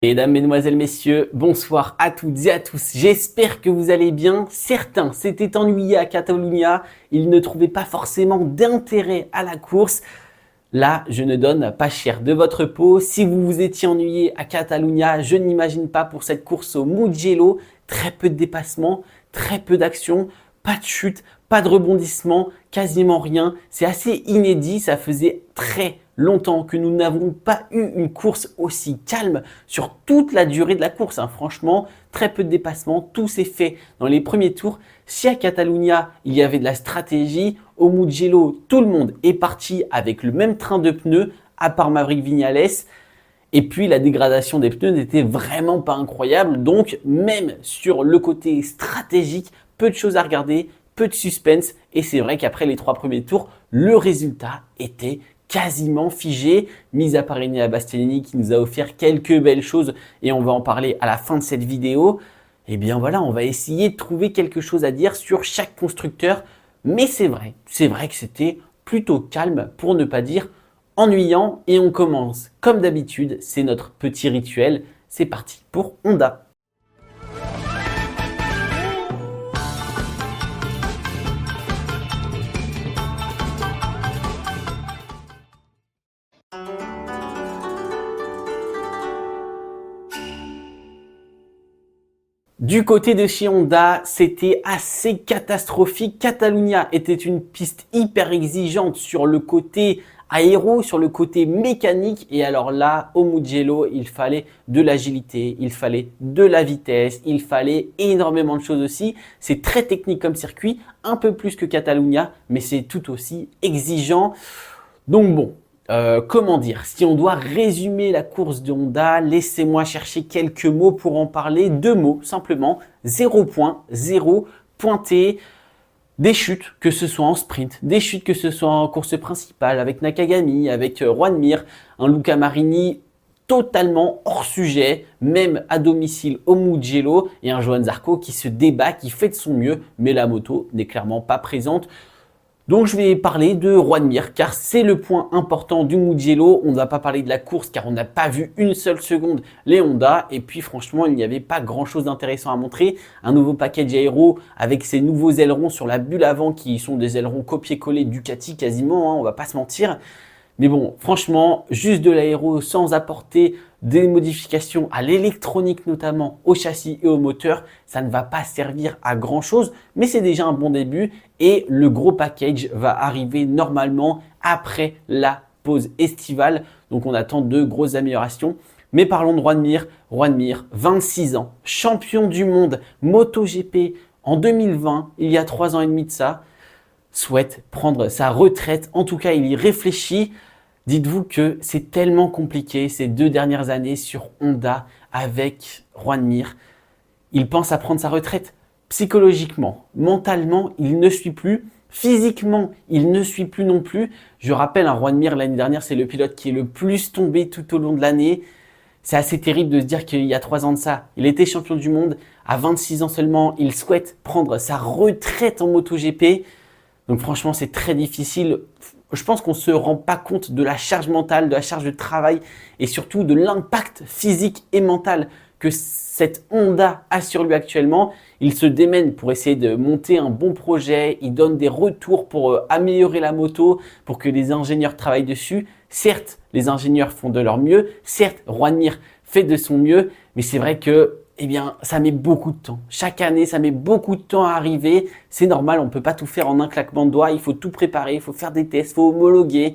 Mesdames, Mesdemoiselles, Messieurs, bonsoir à toutes et à tous. J'espère que vous allez bien. Certains s'étaient ennuyés à Catalunya. Ils ne trouvaient pas forcément d'intérêt à la course. Là, je ne donne pas cher de votre peau. Si vous vous étiez ennuyé à Catalunya, je n'imagine pas pour cette course au Mugello. Très peu de dépassements, très peu d'action, pas de chute, pas de rebondissement, quasiment rien. C'est assez inédit. Ça faisait très longtemps que nous n'avons pas eu une course aussi calme sur toute la durée de la course. Franchement, très peu de dépassements. Tout s'est fait dans les premiers tours. Si à Catalunya, il y avait de la stratégie, au Mugello, tout le monde est parti avec le même train de pneus, à part Maverick Viñales. Et puis, la dégradation des pneus n'était vraiment pas incroyable. Donc, même sur le côté stratégique, peu de choses à regarder, peu de suspense. Et c'est vrai qu'après les 3 premiers tours, le résultat était quasiment figé, mis à part Enea Bastianini qui nous a offert quelques belles choses et on va en parler à la fin de cette vidéo. Et bien voilà, on va essayer de trouver quelque chose à dire sur chaque constructeur. Mais c'est vrai que c'était plutôt calme pour ne pas dire ennuyant. Et on commence comme d'habitude, c'est notre petit rituel. C'est parti pour Honda. Du côté de chez Honda, c'était assez catastrophique. Catalunya était une piste hyper exigeante sur le côté aéro, sur le côté mécanique. Et alors là, au Mugello, il fallait de l'agilité, il fallait de la vitesse, il fallait énormément de choses aussi. C'est très technique comme circuit, un peu plus que Catalunya, mais c'est tout aussi exigeant. Donc bon, comment dire, si on doit résumer la course de Honda, laissez-moi chercher quelques mots pour en parler. 2 mots simplement, 0 points, 0 pointé. Des chutes, que ce soit en sprint, des chutes que ce soit en course principale avec Nakagami, avec Juan Mir, un Luca Marini totalement hors sujet, même à domicile au Mugello, et un Johann Zarco qui se débat, qui fait de son mieux, mais la moto n'est clairement pas présente. Donc je vais parler de Juan Mir car c'est le point important du Mugello. On ne va pas parler de la course car on n'a pas vu une seule seconde les Honda. Et puis franchement, il n'y avait pas grand chose d'intéressant à montrer. Un nouveau package aéro avec ces nouveaux ailerons sur la bulle avant qui sont des ailerons copier-coller Ducati quasiment, on va pas se mentir. Mais bon, franchement, juste de l'aéro sans apporter des modifications à l'électronique notamment, au châssis et au moteur, ça ne va pas servir à grand chose, mais c'est déjà un bon début et le gros package va arriver normalement après la pause estivale. Donc on attend de grosses améliorations. Mais parlons de Juan Mir. Juan Mir, 26 ans, champion du monde MotoGP en 2020, il y a 3 ans et demi de ça, souhaite prendre sa retraite. En tout cas, il y réfléchit. Dites-vous que c'est tellement compliqué ces 2 dernières années sur Honda avec Juan Mir. Il pense à prendre sa retraite. Psychologiquement, mentalement, il ne suit plus. Physiquement, il ne suit plus non plus. Je rappelle, Juan Mir, l'année dernière, c'est le pilote qui est le plus tombé tout au long de l'année. C'est assez terrible de se dire qu'il y a 3 ans de ça, il était champion du monde. À 26 ans seulement, il souhaite prendre sa retraite en MotoGP. Donc franchement, c'est très difficile. Je pense qu'on ne se rend pas compte de la charge mentale, de la charge de travail et surtout de l'impact physique et mental que cette Honda a sur lui actuellement. Il se démène pour essayer de monter un bon projet. Il donne des retours pour améliorer la moto, pour que les ingénieurs travaillent dessus. Certes, les ingénieurs font de leur mieux. Certes, Juan Mir fait de son mieux. Mais c'est vrai que ça met beaucoup de temps. Chaque année, ça met beaucoup de temps à arriver. C'est normal, on ne peut pas tout faire en un claquement de doigts. Il faut tout préparer, il faut faire des tests, il faut homologuer.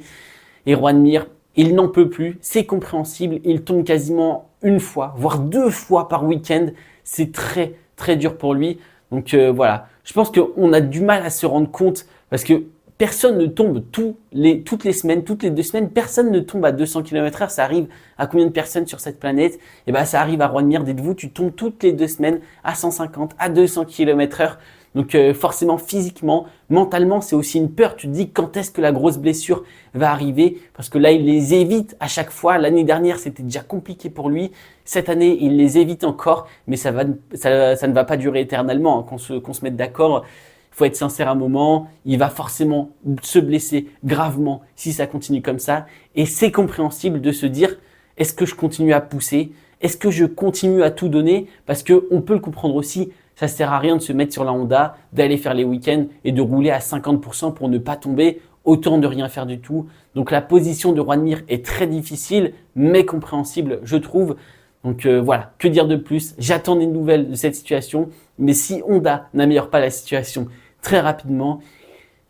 Et Juan Mir, il n'en peut plus. C'est compréhensible. Il tombe quasiment 1 fois, voire 2 fois par week-end. C'est très, très dur pour lui. Donc voilà, je pense qu'on a du mal à se rendre compte parce que personne ne tombe toutes les semaines, toutes les 2 semaines, personne ne tombe à 200 km/h. Ça arrive à combien de personnes sur cette planète? Et ben, ça arrive à Juan Mir, dites-vous, tu tombes toutes les 2 semaines à 150, à 200 km/h. Donc forcément, physiquement, mentalement, c'est aussi une peur. Tu te dis quand est-ce que la grosse blessure va arriver? Parce que là, il les évite à chaque fois. L'année dernière, c'était déjà compliqué pour lui. Cette année, il les évite encore, mais ça ne va pas durer éternellement, qu'on se mette d'accord. Il faut être sincère un moment, il va forcément se blesser gravement si ça continue comme ça. Et c'est compréhensible de se dire, est-ce que je continue à pousser? Est-ce que je continue à tout donner? Parce qu'on peut le comprendre aussi, ça ne sert à rien de se mettre sur la Honda, d'aller faire les week-ends et de rouler à 50% pour ne pas tomber, autant de rien faire du tout. Donc la position de Juan Mir est très difficile, mais compréhensible, je trouve. Donc voilà, que dire de plus? J'attends des nouvelles de cette situation, mais si Honda n'améliore pas la situation très rapidement,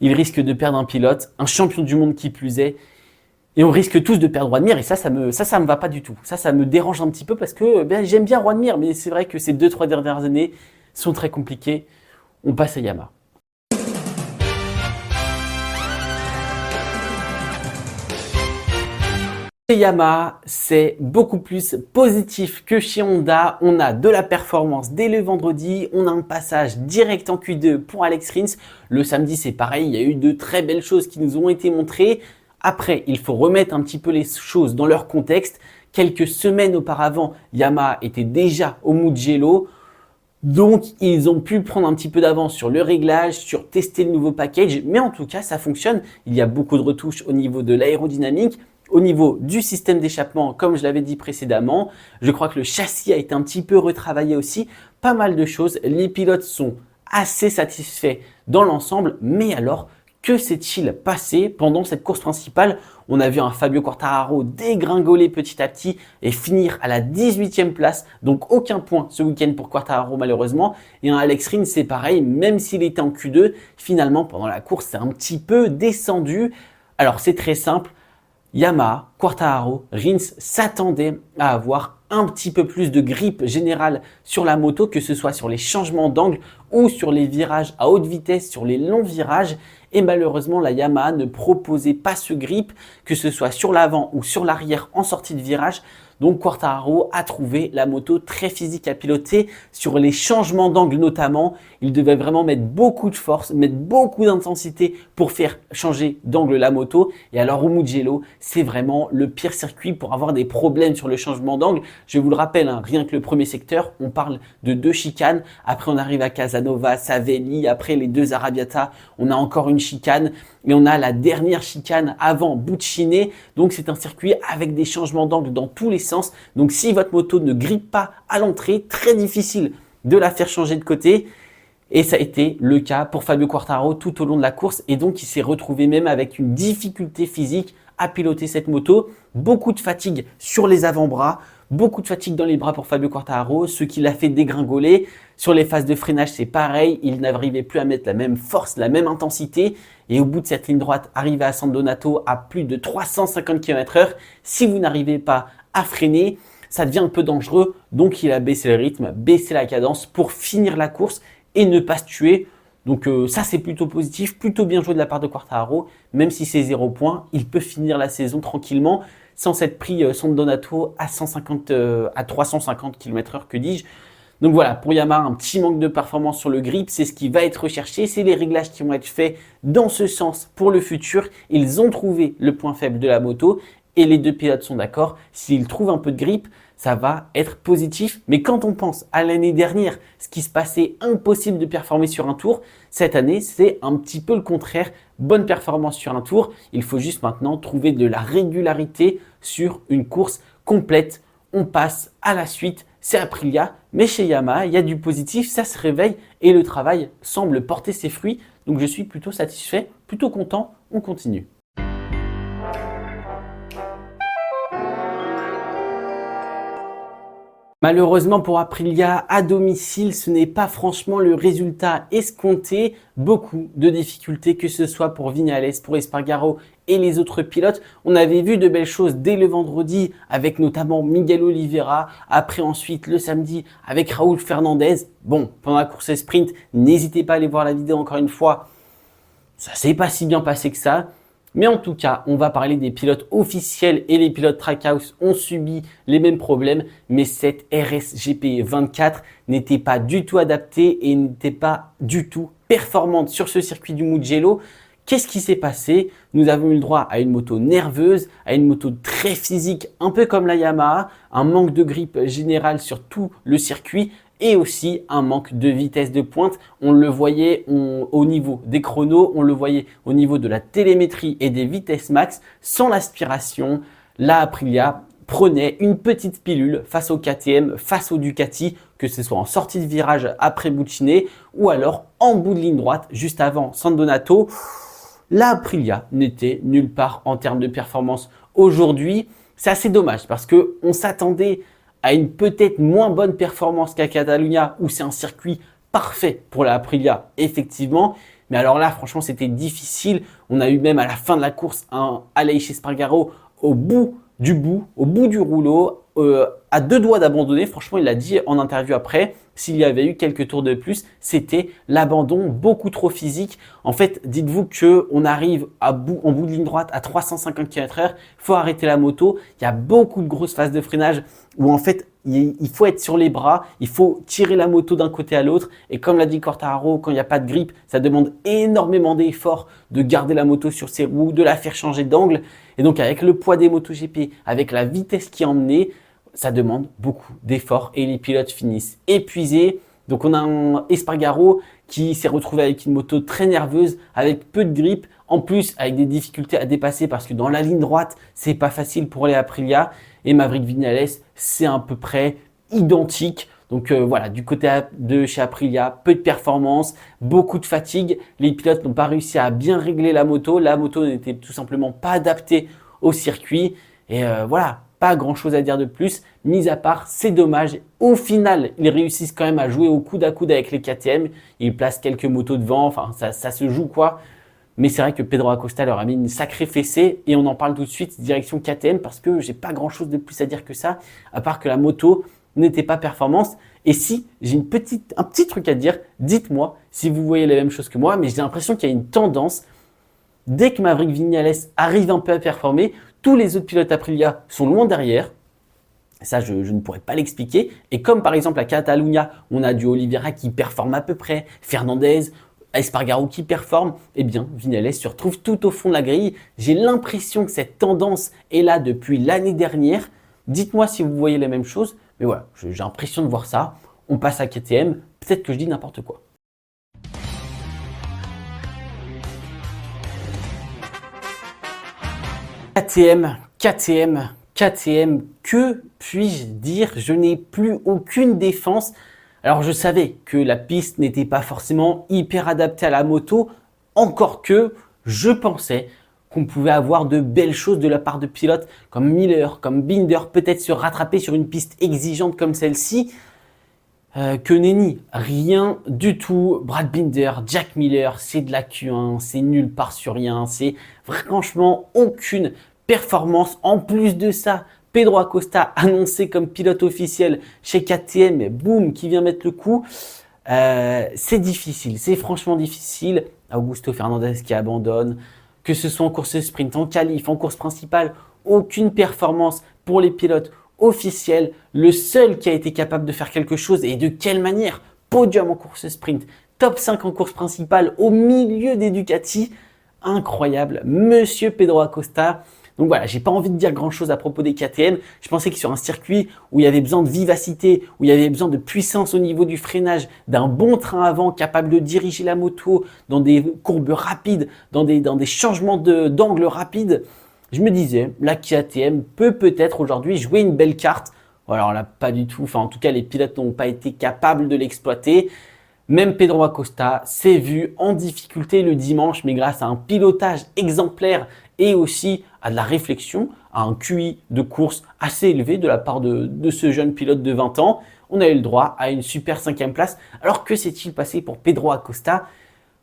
il risque de perdre un pilote, un champion du monde qui plus est, et on risque tous de perdre Juan Mir, et ça me va pas du tout. Ça me dérange un petit peu parce que j'aime bien Juan Mir, mais c'est vrai que ces 2-3 dernières années sont très compliquées. On passe à Yamaha. Chez Yamaha, c'est beaucoup plus positif que chez Honda. On a de la performance dès le vendredi. On a un passage direct en Q2 pour Alex Rins. Le samedi, c'est pareil. Il y a eu de très belles choses qui nous ont été montrées. Après, il faut remettre un petit peu les choses dans leur contexte. Quelques semaines auparavant, Yamaha était déjà au Mugello. Donc, ils ont pu prendre un petit peu d'avance sur le réglage, sur tester le nouveau package. Mais en tout cas, ça fonctionne. Il y a beaucoup de retouches au niveau de l'aérodynamique. Au niveau du système d'échappement, comme je l'avais dit précédemment, je crois que le châssis a été un petit peu retravaillé aussi. Pas mal de choses. Les pilotes sont assez satisfaits dans l'ensemble. Mais alors, que s'est-il passé pendant cette course principale? On a vu un Fabio Quartararo dégringoler petit à petit et finir à la 18e place. Donc aucun point ce week-end pour Quartararo malheureusement. Et un Alex Rins, c'est pareil, même s'il était en Q2, finalement pendant la course, c'est un petit peu descendu. Alors c'est très simple. Yamaha, Quartararo, Rins s'attendaient à avoir un petit peu plus de grip générale sur la moto, que ce soit sur les changements d'angle ou sur les virages à haute vitesse, sur les longs virages. Et malheureusement, la Yamaha ne proposait pas ce grip, que ce soit sur l'avant ou sur l'arrière en sortie de virage. Donc Quartararo a trouvé la moto très physique à piloter sur les changements d'angle notamment. Il devait vraiment mettre beaucoup de force, mettre beaucoup d'intensité pour faire changer d'angle la moto. Et alors au Mugello, c'est vraiment le pire circuit pour avoir des problèmes sur le changement d'angle. Je vous le rappelle, hein, rien que le premier secteur, on parle de 2 chicanes. Après, on arrive à Casanova, Savelli. Après, les 2 Arrabbiata, on a encore une chicane. Et on a la dernière chicane avant Bucciné. Donc, c'est un circuit avec des changements d'angle dans tous les sens. Donc, si votre moto ne grippe pas à l'entrée, très difficile de la faire changer de côté. Et ça a été le cas pour Fabio Quartararo tout au long de la course. Et donc, il s'est retrouvé même avec une difficulté physique à piloter cette moto. Beaucoup de fatigue sur les avant-bras. Beaucoup de fatigue dans les bras pour Fabio Quartararo, ce qui l'a fait dégringoler. Sur les phases de freinage, c'est pareil. Il n'arrivait plus à mettre la même force, la même intensité. Et au bout de cette ligne droite, arrivé à San Donato à plus de 350 km/h, si vous n'arrivez pas à freiner, ça devient un peu dangereux. Donc, il a baissé le rythme, baissé la cadence pour finir la course et ne pas se tuer. Donc ça, c'est plutôt positif, plutôt bien joué de la part de Quartararo. Même si c'est 0 points, il peut finir la saison tranquillement sans s'être pris San Donato à 350 km/h, que dis-je. Donc voilà, pour Yamaha, un petit manque de performance sur le grip, c'est ce qui va être recherché. C'est les réglages qui vont être faits dans ce sens pour le futur. Ils ont trouvé le point faible de la moto et les 2 pilotes sont d'accord. S'ils trouvent un peu de grip, ça va être positif. Mais quand on pense à l'année dernière, ce qui se passait, impossible de performer sur un tour, cette année, c'est un petit peu le contraire. Bonne performance sur un tour. Il faut juste maintenant trouver de la régularité sur une course complète. On passe à la suite. C'est Aprilia, mais chez Yamaha, il y a du positif, ça se réveille et le travail semble porter ses fruits. Donc je suis plutôt satisfait, plutôt content. On continue. Malheureusement pour Aprilia, à domicile, ce n'est pas franchement le résultat escompté. Beaucoup de difficultés, que ce soit pour Viñales, pour Espargaro et les autres pilotes. On avait vu de belles choses dès le vendredi avec notamment Miguel Oliveira. Après ensuite le samedi avec Raúl Fernandez. Bon, pendant la course sprint, n'hésitez pas à aller voir la vidéo encore une fois. Ça s'est pas si bien passé que ça. Mais en tout cas, on va parler des pilotes officiels et les pilotes Trackhouse ont subi les mêmes problèmes. Mais cette RSGP 24 n'était pas du tout adaptée et n'était pas du tout performante sur ce circuit du Mugello. Qu'est-ce qui s'est passé? Nous avons eu le droit à une moto nerveuse, à une moto très physique, un peu comme la Yamaha, un manque de grip général sur tout le circuit et aussi un manque de vitesse de pointe. On le voyait au niveau des chronos, on le voyait au niveau de la télémétrie et des vitesses max. Sans l'aspiration, la Aprilia prenait une petite pilule face au KTM, face au Ducati, que ce soit en sortie de virage après Bucciné ou alors en bout de ligne droite juste avant San Donato. La Aprilia n'était nulle part en termes de performance aujourd'hui. C'est assez dommage parce qu'on s'attendait à une peut-être moins bonne performance qu'à Catalunya où c'est un circuit parfait pour la Aprilia, effectivement. Mais alors là, franchement, c'était difficile. On a eu même à la fin de la course un Aleix Espargaro au bout du rouleau, à deux doigts d'abandonner. Franchement, il l'a dit en interview après, s'il y avait eu quelques tours de plus, c'était l'abandon beaucoup trop physique. En fait, dites-vous qu'on arrive en bout de ligne droite à 350 km/h, il faut arrêter la moto. Il y a beaucoup de grosses phases de freinage où en fait, il faut être sur les bras, il faut tirer la moto d'un côté à l'autre. Et comme l'a dit Quartararo, quand il n'y a pas de grip, ça demande énormément d'efforts de garder la moto sur ses roues, de la faire changer d'angle. Et donc, avec le poids des MotoGP, avec la vitesse qui est emmenée, ça demande beaucoup d'efforts et les pilotes finissent épuisés. Donc, on a un Espargaro qui s'est retrouvé avec une moto très nerveuse, avec peu de grip, en plus avec des difficultés à dépasser parce que dans la ligne droite, c'est pas facile pour les Aprilia. Et Maverick Viñales, c'est à peu près identique. Donc voilà, du côté de chez Aprilia, peu de performance, beaucoup de fatigue. Les pilotes n'ont pas réussi à bien régler la moto. La moto n'était tout simplement pas adaptée au circuit. Et voilà, pas grand chose à dire de plus, mis à part, c'est dommage. Au final, ils réussissent quand même à jouer au coude à coude avec les KTM. Ils placent quelques motos devant, enfin ça se joue quoi. Mais c'est vrai que Pedro Acosta leur a mis une sacrée fessée et on en parle tout de suite direction KTM parce que j'ai pas grand chose de plus à dire que ça, à part que la moto n'était pas performance. Et si j'ai un petit truc à dire, dites-moi si vous voyez les mêmes choses que moi, mais j'ai l'impression qu'il y a une tendance. Dès que Maverick Viñales arrive un peu à performer, tous les autres pilotes Aprilia sont loin derrière. Ça, je ne pourrais pas l'expliquer. Et comme par exemple à Catalunya, on a du Oliveira qui performe à peu près, Fernandez, Espargaro qui performe, eh bien, Viñales se retrouve tout au fond de la grille. J'ai l'impression que cette tendance est là depuis l'année dernière. Dites-moi si vous voyez les mêmes choses. Mais voilà, j'ai l'impression de voir ça. On passe à KTM. Peut-être que je dis n'importe quoi. KTM, que puis-je dire? Je n'ai plus aucune défense. Alors je savais que la piste n'était pas forcément hyper adaptée à la moto, encore que je pensais qu'on pouvait avoir de belles choses de la part de pilotes comme Miller, comme Binder, peut-être se rattraper sur une piste exigeante comme celle-ci. Que nenni, rien du tout. Brad Binder, Jack Miller, c'est de la Q1, c'est nulle part sur rien, c'est franchement aucune performance. En plus de ça, Pedro Acosta annoncé comme pilote officiel chez KTM, mais boum, qui vient mettre le coup. C'est difficile, c'est franchement difficile. Augusto Fernandez qui abandonne, que ce soit en course sprint, en qualif, en course principale, aucune performance pour les pilotes officiels. Le seul qui a été capable de faire quelque chose et de quelle manière? Podium en course sprint, top 5 en course principale au milieu des Ducati. Incroyable, monsieur Pedro Acosta. Donc voilà, j'ai pas envie de dire grand chose à propos des KTM. Je pensais que sur un circuit où il y avait besoin de vivacité, où il y avait besoin de puissance au niveau du freinage, d'un bon train avant capable de diriger la moto dans des courbes rapides, dans des changements d'angle rapides, je me disais, la KTM peut peut-être aujourd'hui jouer une belle carte. Alors là, pas du tout. Enfin, en tout cas, les pilotes n'ont pas été capables de l'exploiter. Même Pedro Acosta s'est vu en difficulté le dimanche, mais grâce à un pilotage exemplaire et aussi à de la réflexion, à un QI de course assez élevé de la part de ce jeune pilote de 20 ans, on a eu le droit à une super 5e place. Alors que s'est-il passé pour Pedro Acosta?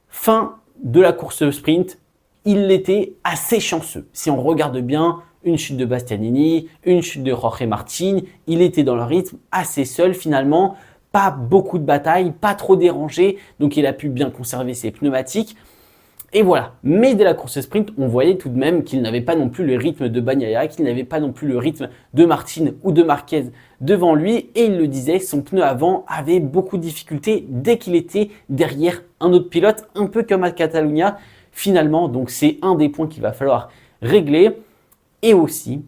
Fin de la course sprint, il était assez chanceux. Si on regarde bien, une chute de Bastianini, une chute de Jorge Martin, il était dans le rythme assez seul finalement. Pas beaucoup de batailles, pas trop dérangé, donc il a pu bien conserver ses pneumatiques. Et voilà, mais dès la course sprint, on voyait tout de même qu'il n'avait pas non plus le rythme de Bagnaia, qu'il n'avait pas non plus le rythme de Martin ou de Marquez devant lui. Et il le disait, son pneu avant avait beaucoup de difficultés dès qu'il était derrière un autre pilote, un peu comme à Catalunya finalement. Donc c'est un des points qu'il va falloir régler. Et aussi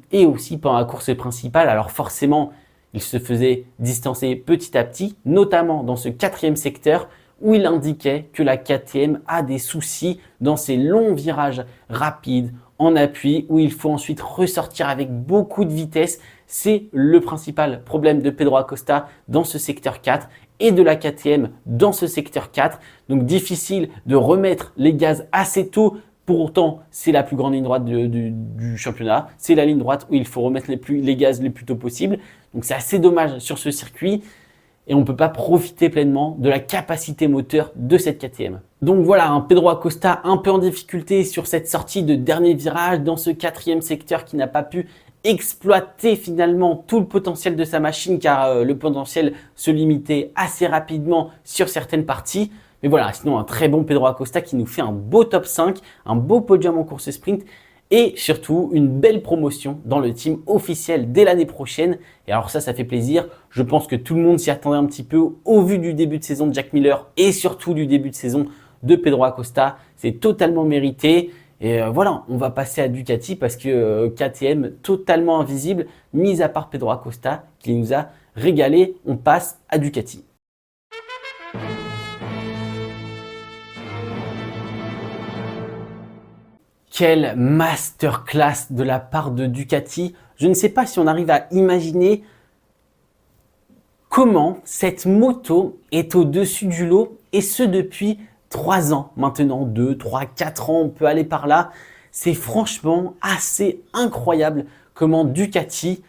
pendant la course principale, alors forcément, il se faisait distancer petit à petit, notamment dans ce 4e secteur où il indiquait que la KTM a des soucis dans ces longs virages rapides en appui où il faut ensuite ressortir avec beaucoup de vitesse, C'est le principal problème de Pedro Acosta dans ce secteur 4 et de la KTM dans ce secteur 4. Donc difficile de remettre les gaz assez tôt. Pour autant, c'est la plus grande ligne droite du championnat. C'est la ligne droite où il faut remettre les gaz le plus tôt possible. Donc c'est assez dommage sur ce circuit et on ne peut pas profiter pleinement de la capacité moteur de cette KTM. Donc voilà, un Pedro Acosta un peu en difficulté sur cette sortie de dernier virage dans ce quatrième secteur qui n'a pas pu exploiter finalement tout le potentiel de sa machine car le potentiel se limitait assez rapidement sur certaines parties. Mais voilà, sinon un très bon Pedro Acosta qui nous fait un beau top 5, un beau podium en course sprint et surtout une belle promotion dans le team officiel dès l'année prochaine. Et alors ça fait plaisir. Je pense que tout le monde s'y attendait un petit peu au vu du début de saison de Jack Miller et surtout du début de saison de Pedro Acosta. C'est totalement mérité. Et voilà, on va passer à Ducati parce que KTM totalement invisible, mis à part Pedro Acosta qui nous a régalé. On passe à Ducati. Quelle masterclass de la part de Ducati. Je ne sais pas si on arrive à imaginer comment cette moto est au-dessus du lot et ce depuis 3 ans maintenant, 2, 3, 4 ans, on peut aller par là. C'est franchement assez incroyable comment Ducati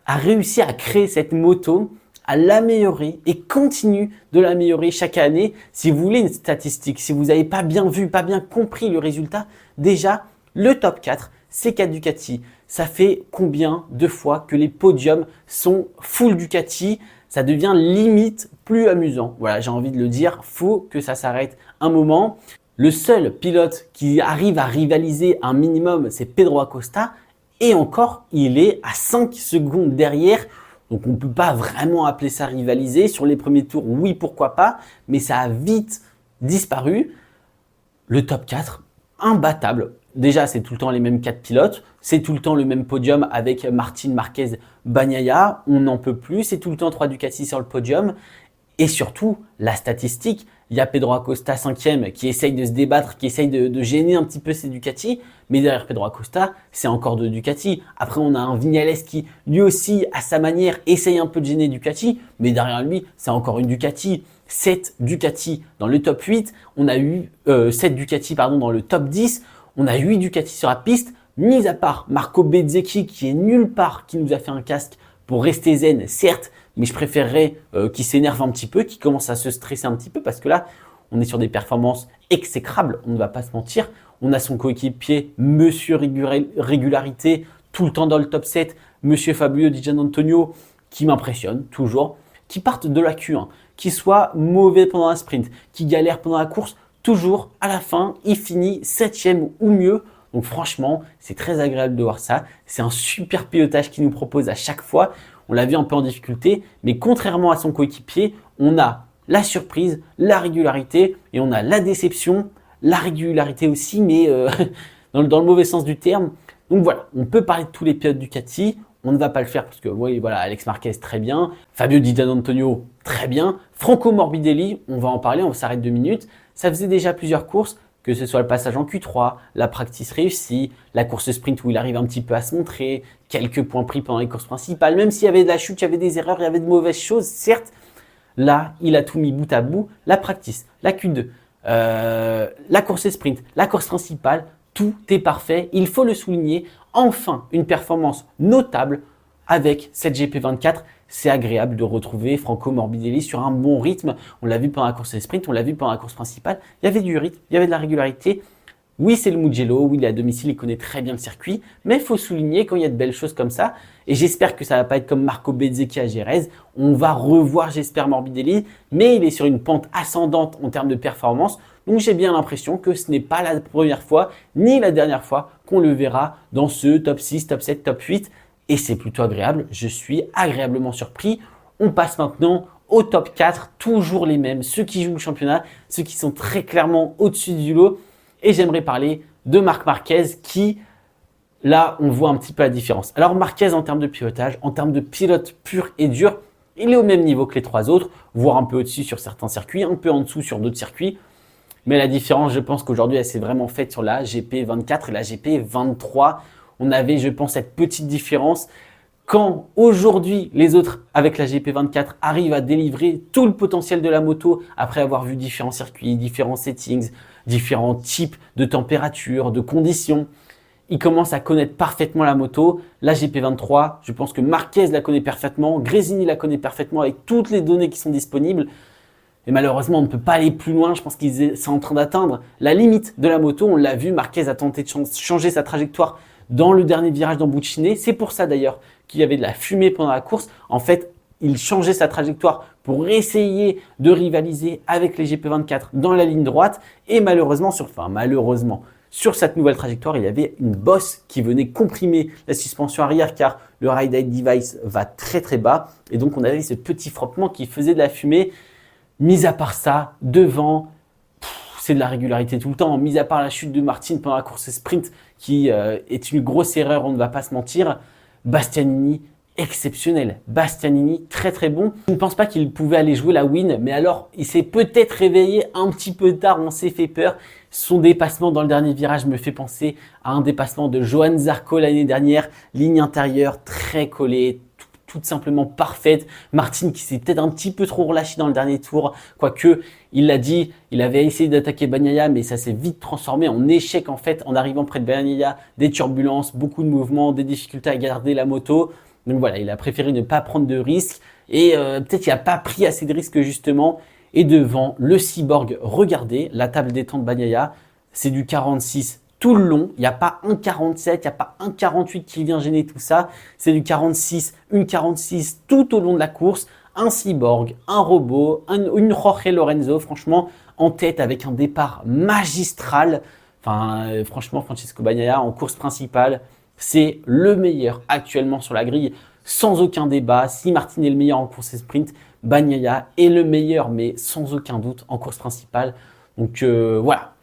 a réussi à créer cette moto, à l'améliorer et continue de l'améliorer chaque année. Si vous voulez une statistique, si vous n'avez pas bien vu, pas bien compris le résultat, déjà le top 4, c'est 4 Ducati. Ça fait combien de fois que les podiums sont full Ducati? Ça devient limite plus amusant. Voilà, j'ai envie de le dire, faut que ça s'arrête un moment. Le seul pilote qui arrive à rivaliser un minimum, c'est Pedro Acosta. Et encore, il est à 5 secondes derrière. Donc, on ne peut pas vraiment appeler ça rivaliser. Sur les premiers tours, oui, pourquoi pas. Mais ça a vite disparu. Le top 4, imbattable. Déjà, c'est tout le temps les mêmes 4 pilotes. C'est tout le temps le même podium avec Martin Marquez, Bagnaia. On n'en peut plus. C'est tout le temps 3 Ducati sur le podium. Et surtout, la statistique, il y a Pedro Acosta 5e qui essaye de se débattre, qui essaye de gêner un petit peu ses Ducati. Mais derrière Pedro Acosta, c'est encore 2 Ducati. Après, on a un Vignales qui, lui aussi, à sa manière, essaye un peu de gêner Ducati. Mais derrière lui, c'est encore une Ducati. 7 Ducati dans le top 8. On a eu 7 Ducati dans le top 10. On a 8 Ducati sur la piste. Mis à part Marco Bezzecchi qui est nulle part, qui nous a fait un casque pour rester zen, certes. Mais je préférerais qu'il s'énerve un petit peu, qu'il commence à se stresser un petit peu parce que là, on est sur des performances exécrables, on ne va pas se mentir. On a son coéquipier, Monsieur Régularité, tout le temps dans le top 7, Monsieur Fabio Di Giannantonio, qui m'impressionne toujours, qui partent de la Q1, qui soit mauvais pendant un sprint, qui galère pendant la course, toujours à la fin, il finit 7e ou mieux. Donc franchement, c'est très agréable de voir ça. C'est un super pilotage qu'il nous propose à chaque fois. On l'a vu un peu en difficulté, mais contrairement à son coéquipier, on a la surprise, la régularité et on a la déception, la régularité aussi, mais dans le mauvais sens du terme. Donc voilà, on peut parler de tous les pilotes Ducati. On ne va pas le faire parce que oui, voilà, Alex Marquez très bien, Fabio Di Giannantonio très bien, Franco Morbidelli, on va en parler, on s'arrête 2 minutes. Ça faisait déjà plusieurs courses, que ce soit le passage en Q3, la practice réussie, la course sprint où il arrive un petit peu à se montrer, quelques points pris pendant les courses principales, même s'il y avait de la chute, il y avait des erreurs, il y avait de mauvaises choses, certes. Là, il a tout mis bout à bout, la practice, la Q2, la course sprint, la course principale, tout est parfait, il faut le souligner. Enfin, une performance notable avec cette GP24. C'est agréable de retrouver Franco Morbidelli sur un bon rythme. On l'a vu pendant la course sprint, on l'a vu pendant la course principale. Il y avait du rythme, il y avait de la régularité. Oui, c'est le Mugello, oui, il est à domicile, il connaît très bien le circuit. Mais il faut souligner quand il y a de belles choses comme ça. Et j'espère que ça ne va pas être comme Marco Bezzecchi à Jerez. On va revoir, j'espère, Morbidelli. Mais il est sur une pente ascendante en termes de performance. Donc j'ai bien l'impression que ce n'est pas la première fois, ni la dernière fois qu'on le verra dans ce top 6, top 7, top 8. Et c'est plutôt agréable. Je suis agréablement surpris. On passe maintenant au top 4, toujours les mêmes, ceux qui jouent le championnat, ceux qui sont très clairement au-dessus du lot. Et j'aimerais parler de Marc Marquez qui, là, on voit un petit peu la différence. Alors Marquez, en termes de pilotage, en termes de pilote pur et dur, il est au même niveau que les 3 autres, voire un peu au-dessus sur certains circuits, un peu en dessous sur d'autres circuits. Mais la différence, je pense qu'aujourd'hui, elle s'est vraiment faite sur la GP24 et la GP23. On avait, je pense, cette petite différence. quand aujourd'hui les autres avec la GP24 arrivent à délivrer tout le potentiel de la moto après avoir vu différents circuits, différents settings, différents types de température, de conditions, ils commencent à connaître parfaitement la moto. La GP23, je pense que Marquez la connaît parfaitement, Gresini la connaît parfaitement avec toutes les données qui sont disponibles. Et malheureusement, on ne peut pas aller plus loin. Je pense qu'ils sont en train d'atteindre la limite de la moto. On l'a vu, Marquez a tenté de changer sa trajectoire dans le dernier virage d'Ambucine. C'est pour ça d'ailleurs qu'il y avait de la fumée pendant la course. En fait, il changeait sa trajectoire pour essayer de rivaliser avec les GP24 dans la ligne droite. Et malheureusement, sur cette nouvelle trajectoire, il y avait une bosse qui venait comprimer la suspension arrière car le ride height device va très très bas. Et donc, on avait ce petit frottement qui faisait de la fumée. Mis à part ça, devant, c'est de la régularité tout le temps. Mis à part la chute de Martin pendant la course sprint, qui est une grosse erreur, on ne va pas se mentir. Bastianini, exceptionnel. Bastianini, très très bon. Je ne pense pas qu'il pouvait aller jouer la win, mais alors il s'est peut-être réveillé un petit peu tard, on s'est fait peur. Son dépassement dans le dernier virage me fait penser à un dépassement de Johann Zarco l'année dernière. Ligne intérieure, très collée, tout simplement parfaite. Martin qui s'est peut-être un petit peu trop relâché dans le dernier tour, quoique il l'a dit, il avait essayé d'attaquer Bagnaia, mais ça s'est vite transformé en échec en fait en arrivant près de Bagnaia, des turbulences, beaucoup de mouvements, des difficultés à garder la moto. Donc voilà, il a préféré ne pas prendre de risques et peut-être qu'il n'a pas pris assez de risques justement. Et devant le Cyborg, regardez la table détente Bagnaia, c'est du 46 tout le long, il n'y a pas un 47, il n'y a pas un 48 qui vient gêner tout ça. C'est du 46, une 46 tout au long de la course. Un Cyborg, un robot, une Jorge Lorenzo, franchement, en tête avec un départ magistral. Enfin, franchement, Francesco Bagnaia en course principale, c'est le meilleur actuellement sur la grille, sans aucun débat. Si Martin est le meilleur en course et sprint, Bagnaia est le meilleur, mais sans aucun doute en course principale. Donc voilà.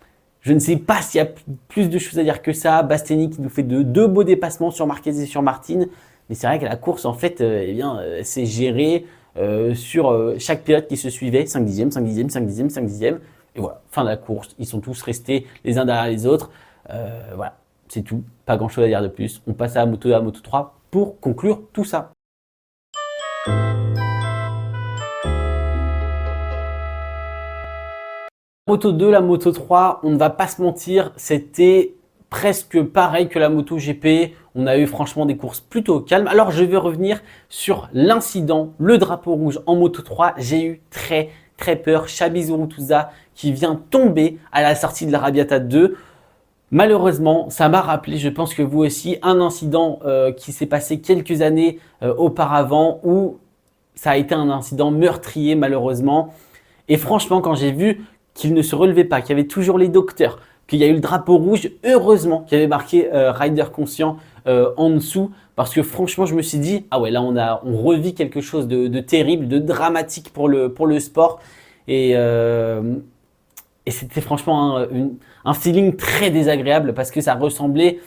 Je ne sais pas s'il y a plus de choses à dire que ça. Bastianini qui nous fait deux beaux dépassements sur Marquez et sur Martin. Mais c'est vrai que la course, en fait, c'est géré sur chaque pilote qui se suivait. 5 dixièmes, 5 dixièmes, 5 dixièmes, 5 dixièmes. Et voilà, fin de la course. Ils sont tous restés les uns derrière les autres. Voilà, c'est tout. Pas grand-chose à dire de plus. On passe à la Moto 2, à la Moto 3 pour conclure tout ça. Moto 2, la Moto 3, on ne va pas se mentir, c'était presque pareil que la Moto GP. On a eu franchement des courses plutôt calmes. Alors je vais revenir sur l'incident, le drapeau rouge en Moto 3. J'ai eu très peur. Xabi Zurutuza qui vient tomber à la sortie de l'Arrabiata 2. Malheureusement, ça m'a rappelé, je pense que vous aussi, un incident qui s'est passé quelques années auparavant où ça a été un incident meurtrier malheureusement. Et franchement, quand j'ai vu qu'il ne se relevait pas, qu'il y avait toujours les docteurs, qu'il y a eu le drapeau rouge, heureusement qu'il y avait marqué rider conscient en dessous, parce que franchement, je me suis dit, ah ouais, là, on revit quelque chose de terrible, de dramatique pour le sport. Et c'était franchement un feeling très désagréable parce que ça ressemblait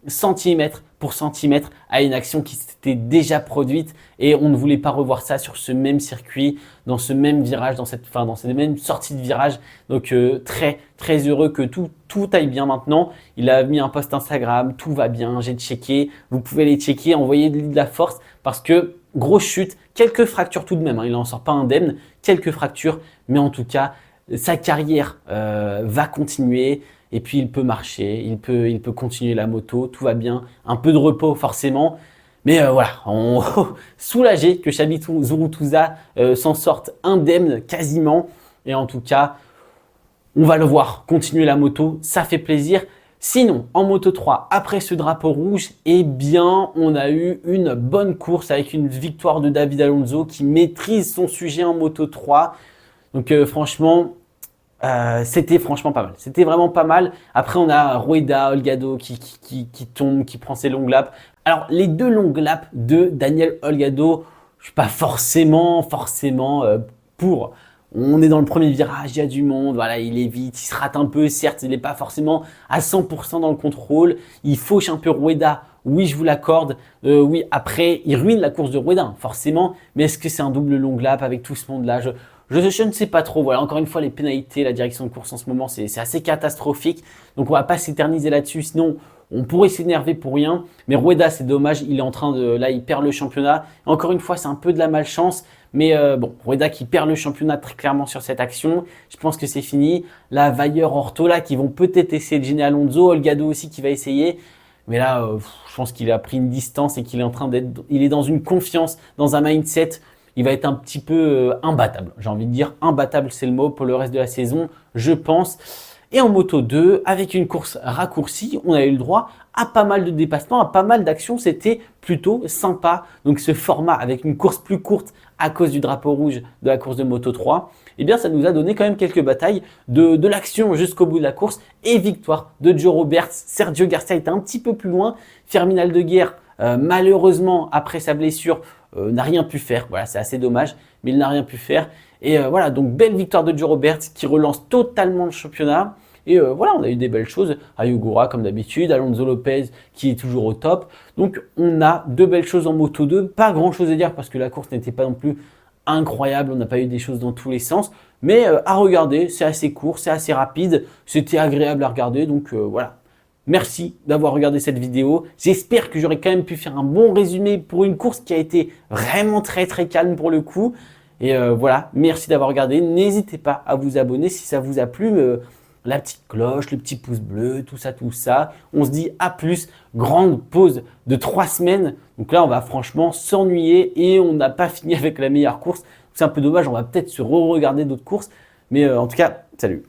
centimètre pour centimètre à une action qui s'était déjà produite et on ne voulait pas revoir ça sur ce même circuit, dans ce même virage, dans cette même sortie de virage. Donc très heureux que tout aille bien maintenant. Il a mis un post Instagram, tout va bien, j'ai checké. Vous pouvez les checker, envoyer de la force parce que grosse chute, quelques fractures tout de même. Hein, il n'en sort pas indemne, quelques fractures, mais en tout cas, sa carrière va continuer et puis il peut marcher, il peut continuer la moto, tout va bien, un peu de repos forcément, mais voilà, soulagé que Xabi Zurutuza s'en sorte indemne quasiment et en tout cas, on va le voir continuer la moto, ça fait plaisir. Sinon, en Moto 3, après ce drapeau rouge, eh bien, on a eu une bonne course avec une victoire de David Alonso qui maîtrise son sujet en Moto 3. Donc franchement, c'était franchement pas mal. C'était vraiment pas mal. Après, on a Rueda, Holgado qui tombe, qui prend ses longues laps. Alors, les deux longues laps de Daniel Holgado, je suis pas forcément pour. On est dans le premier virage, il y a du monde, voilà, il est vite, il se rate un peu, certes, il n'est pas forcément à 100% dans le contrôle. Il fauche un peu Rueda, oui, je vous l'accorde. Oui, après, il ruine la course de Rueda, forcément. Mais est-ce que c'est un double long lap avec tout ce monde-là? Je ne sais pas trop. Voilà, encore une fois, les pénalités, la direction de course en ce moment, c'est assez catastrophique. Donc, on va pas s'éterniser là-dessus. Sinon, On pourrait s'énerver pour rien, mais Rueda, c'est dommage, il est en train de… Là, il perd le championnat. Encore une fois, c'est un peu de la malchance, mais bon, Rueda qui perd le championnat très clairement sur cette action. Je pense que c'est fini. Là, Weier, Ortola qui vont peut-être essayer de gêner Alonso, Holgado aussi qui va essayer. Mais là, je pense qu'il a pris une distance et qu'il est en train d'être… Il est dans une confiance, dans un mindset. Il va être un petit peu imbattable. J'ai envie de dire imbattable, c'est le mot pour le reste de la saison, je pense. Et en Moto 2, avec une course raccourcie, on a eu le droit à pas mal de dépassements, à pas mal d'actions. C'était plutôt sympa. Donc ce format avec une course plus courte à cause du drapeau rouge de la course de Moto 3, eh bien ça nous a donné quand même quelques batailles de l'action jusqu'au bout de la course et victoire de Joe Roberts. Sergio Garcia était un petit peu plus loin. Fermin Aldeguer, malheureusement, après sa blessure, n'a rien pu faire. Voilà, c'est assez dommage, mais il n'a rien pu faire. Et voilà, donc belle victoire de Joe Roberts qui relance totalement le championnat. Et voilà, on a eu des belles choses. Ayogura comme d'habitude, Alonso Lopez qui est toujours au top. Donc on a de belles choses en Moto 2. Pas grand chose à dire parce que la course n'était pas non plus incroyable. On n'a pas eu des choses dans tous les sens. Mais à regarder, c'est assez court, c'est assez rapide. C'était agréable à regarder. Donc voilà. Merci d'avoir regardé cette vidéo. J'espère que j'aurai quand même pu faire un bon résumé pour une course qui a été vraiment très calme pour le coup. Et voilà, merci d'avoir regardé. N'hésitez pas à vous abonner si ça vous a plu. La petite cloche, le petit pouce bleu, tout ça. On se dit à plus. Grande pause de 3 semaines. Donc là, on va franchement s'ennuyer et on n'a pas fini avec la meilleure course. C'est un peu dommage, on va peut-être se re-regarder d'autres courses. Mais en tout cas, salut.